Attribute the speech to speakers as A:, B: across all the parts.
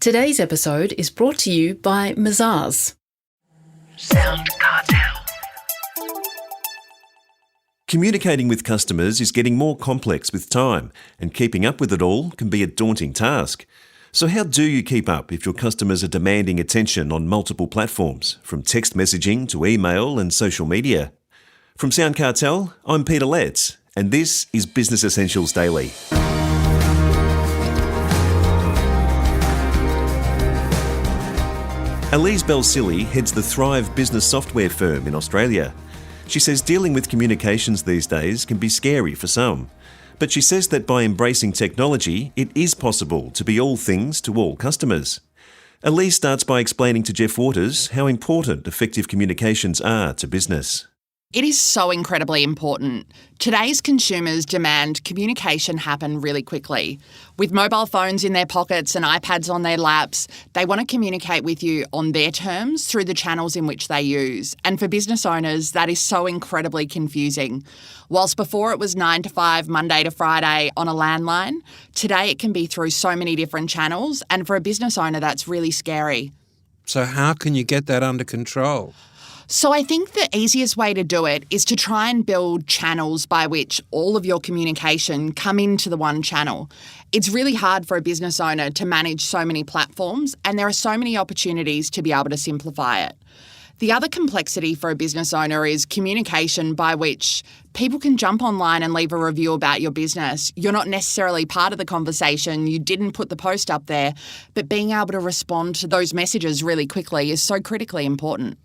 A: Today's episode is brought to you by Mazars.
B: SoundCartel.
C: Communicating with customers is getting more complex with time, and keeping up with it all can be a daunting task. So how do you keep up if your customers are demanding attention on multiple platforms, from text messaging to email and social media? From SoundCartel, I'm Peter Letts, and this is Business Essentials Daily. Elise Balsillie heads the Thryv business software firm in Australia. She says dealing with communications these days can be scary for some. But she says that by embracing technology, it is possible to be all things to all customers. Elise starts by explaining to Jeff Waters how important effective communications are to business.
D: It is so incredibly important. Today's consumers demand communication happen really quickly. With mobile phones in their pockets and iPads on their laps, they want to communicate with you on their terms through the channels in which they use. And for business owners, that is so incredibly confusing. Whilst before it was 9 to 5, Monday to Friday on a landline, today it can be through so many different channels. And for a business owner, that's really scary.
E: So how can you get that under control?
D: So I think the easiest way to do it is to try and build channels by which all of your communication come into the one channel. It's really hard for a business owner to manage so many platforms, and there are so many opportunities to be able to simplify it. The other complexity for a business owner is communication by which people can jump online and leave a review about your business. You're not necessarily part of the conversation, you didn't put the post up there, but being able to respond to those messages really quickly is so critically important.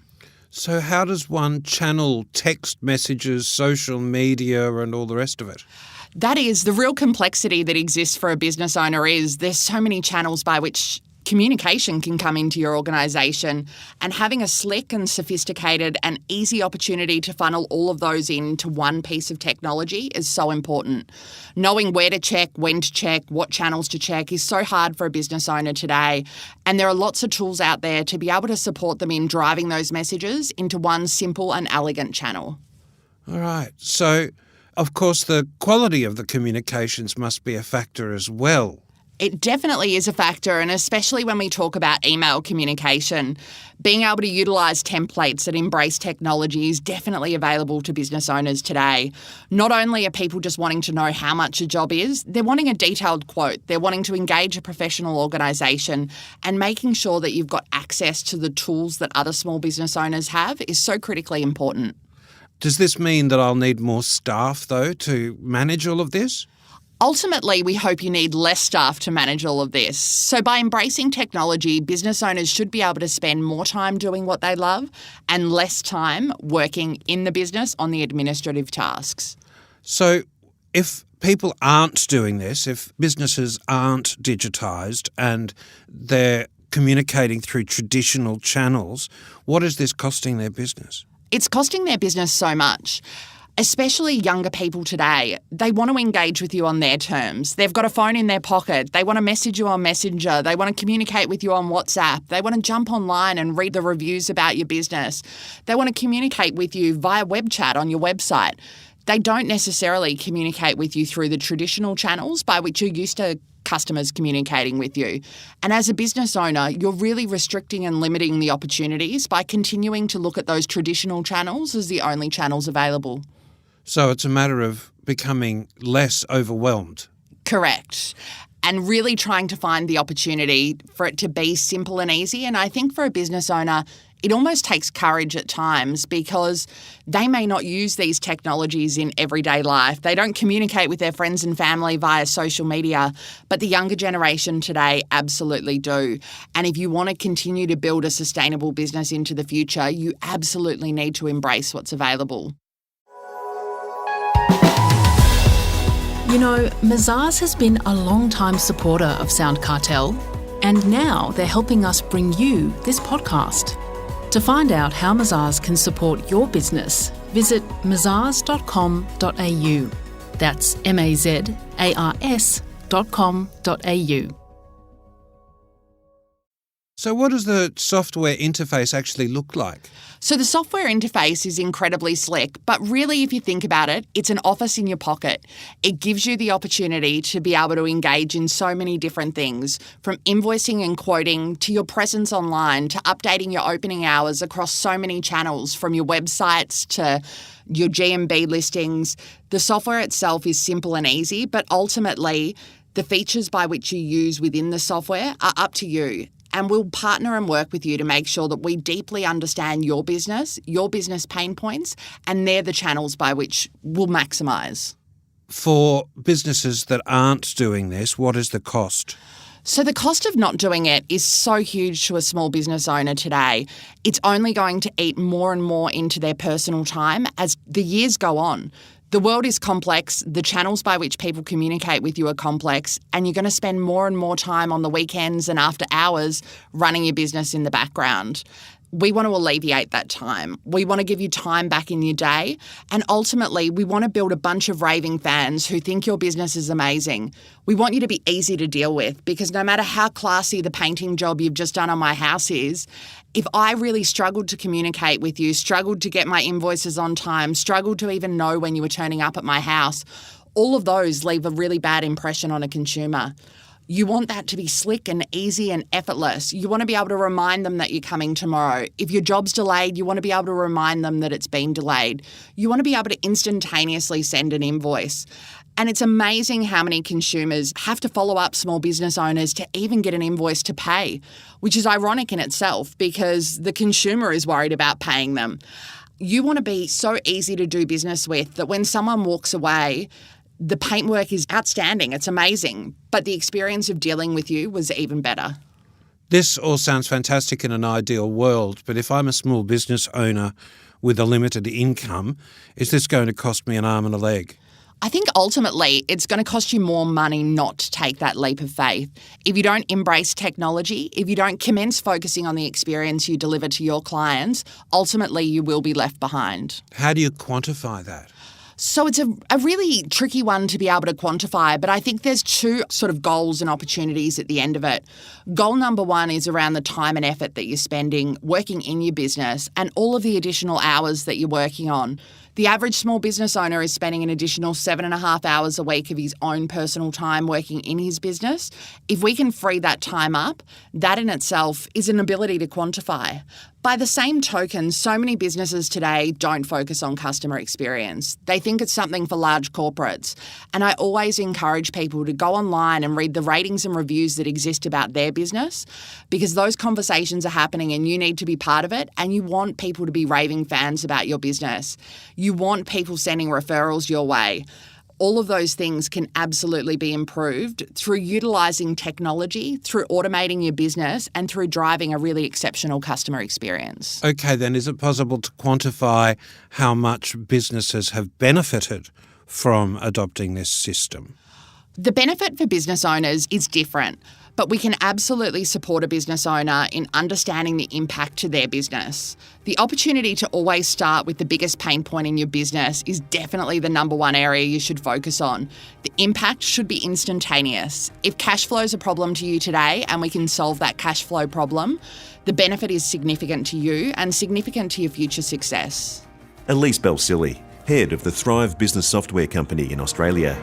E: So how does one channel text messages, social media and all the rest of it?
D: That is the real complexity that exists for a business owner. Is there's so many channels by which communication can come into your organisation, and having a slick and sophisticated and easy opportunity to funnel all of those into one piece of technology is so important. Knowing where to check, when to check, what channels to check is so hard for a business owner today, and there are lots of tools out there to be able to support them in driving those messages into one simple and elegant channel.
E: All right. So, of course, the quality of the communications must be a factor as well.
D: It definitely is a factor, and especially when we talk about email communication, being able to utilise templates that embrace technology is definitely available to business owners today. Not only are people just wanting to know how much a job is, they're wanting a detailed quote, they're wanting to engage a professional organisation, and making sure that you've got access to the tools that other small business owners have is so critically important.
E: Does this mean that I'll need more staff, though, to manage all of this?
D: Ultimately, we hope you need less staff to manage all of this. So by embracing technology, business owners should be able to spend more time doing what they love and less time working in the business on the administrative tasks.
E: So if people aren't doing this, if businesses aren't digitised and they're communicating through traditional channels, what is this costing their business?
D: It's costing their business so much. Especially younger people today, they want to engage with you on their terms. They've got a phone in their pocket. They want to message you on Messenger. They want to communicate with you on WhatsApp. They want to jump online and read the reviews about your business. They want to communicate with you via web chat on your website. They don't necessarily communicate with you through the traditional channels by which you're used to customers communicating with you. And as a business owner, you're really restricting and limiting the opportunities by continuing to look at those traditional channels as the only channels available.
E: So it's a matter of becoming less overwhelmed.
D: Correct. And really trying to find the opportunity for it to be simple and easy. And I think for a business owner, it almost takes courage at times because they may not use these technologies in everyday life. They don't communicate with their friends and family via social media, but the younger generation today absolutely do. And if you want to continue to build a sustainable business into the future, you absolutely need to embrace what's available.
A: You know, Mazars has been a long-time supporter of SoundCartel, and now they're helping us bring you this podcast. To find out how Mazars can support your business, visit mazars.com.au. That's mazars.com.au.
E: So what does the software interface actually look like?
D: So the software interface is incredibly slick, but really if you think about it, it's an office in your pocket. It gives you the opportunity to be able to engage in so many different things, from invoicing and quoting to your presence online to updating your opening hours across so many channels, from your websites to your GMB listings. The software itself is simple and easy, but ultimately the features by which you use within the software are up to you. And we'll partner and work with you to make sure that we deeply understand your business pain points, and they're the channels by which we'll maximise.
E: For businesses that aren't doing this, what is the cost?
D: So the cost of not doing it is so huge to a small business owner today. It's only going to eat more and more into their personal time as the years go on. The world is complex, the channels by which people communicate with you are complex, and you're going to spend more and more time on the weekends and after hours running your business in the background. We want to alleviate that time. We want to give you time back in your day, and ultimately we want to build a bunch of raving fans who think your business is amazing. We want you to be easy to deal with, because no matter how classy the painting job you've just done on my house is, if I really struggled to communicate with you, struggled to get my invoices on time, struggled to even know when you were turning up at my house, all of those leave a really bad impression on a consumer. You want that to be slick and easy and effortless. You want to be able to remind them that you're coming tomorrow. If your job's delayed, you want to be able to remind them that it's been delayed. You want to be able to instantaneously send an invoice. And it's amazing how many consumers have to follow up small business owners to even get an invoice to pay, which is ironic in itself because the consumer is worried about paying them. You want to be so easy to do business with that when someone walks away, the paintwork is outstanding, it's amazing, but the experience of dealing with you was even better.
E: This all sounds fantastic in an ideal world, but if I'm a small business owner with a limited income, is this going to cost me an arm and a leg?
D: I think ultimately it's going to cost you more money not to take that leap of faith. If you don't embrace technology, if you don't commence focusing on the experience you deliver to your clients, ultimately you will be left behind.
E: How do you quantify that?
D: So it's a really tricky one to be able to quantify, but I think there's two sort of goals and opportunities at the end of it. Goal number one is around the time and effort that you're spending working in your business and all of the additional hours that you're working on. The average small business owner is spending an additional 7.5 hours a week of his own personal time working in his business. If we can free that time up, that in itself is an ability to quantify. By the same token, so many businesses today don't focus on customer experience. They think it's something for large corporates. And I always encourage people to go online and read the ratings and reviews that exist about their business, because those conversations are happening and you need to be part of it, and you want people to be raving fans about your business. You want people sending referrals your way. All of those things can absolutely be improved through utilising technology, through automating your business, and through driving a really exceptional customer experience.
E: Okay, then is it possible to quantify how much businesses have benefited from adopting this system?
D: The benefit for business owners is different, but we can absolutely support a business owner in understanding the impact to their business. The opportunity to always start with the biggest pain point in your business is definitely the number one area you should focus on. The impact should be instantaneous. If cash flow is a problem to you today and we can solve that cash flow problem, the benefit is significant to you and significant to your future success.
C: Elise Balsillie, head of the Thryv business software company in Australia.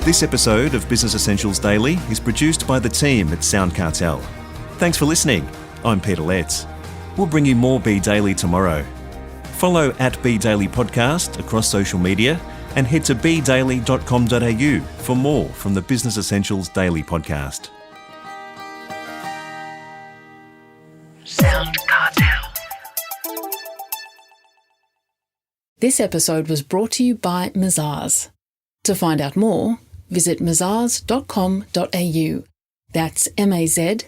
C: This episode of Business Essentials Daily is produced by the team at SoundCartel. Thanks for listening. I'm Peter Letts. We'll bring you more Be Daily tomorrow. Follow @Be Daily Podcast across social media and head to bedaily.com.au for more from the Business Essentials Daily Podcast.
A: SoundCartel. This episode was brought to you by Mazars. To find out more, visit mazars.com.au. That's mazars.com.au.